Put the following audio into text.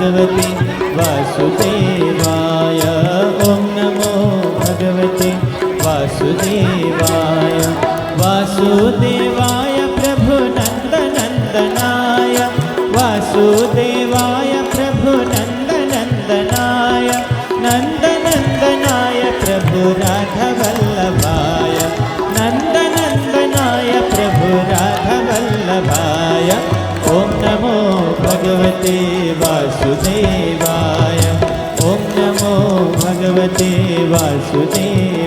भगवते वासुदेवाय। ॐ नमो भगवते वासुदेवाय। वासुदेवाय प्रभुनन्दनन्दनाय वासुदेवाय प्रभुनन्दनन्दनाय नन्दनन्दनाय प्रभु राधवल्लभाय नन्दनन्दनाय प्रभु राधवल्लभाय। ॐ नमो भगवते वासुदेवाय। ॐ नमो भगवते वासुदेवाय।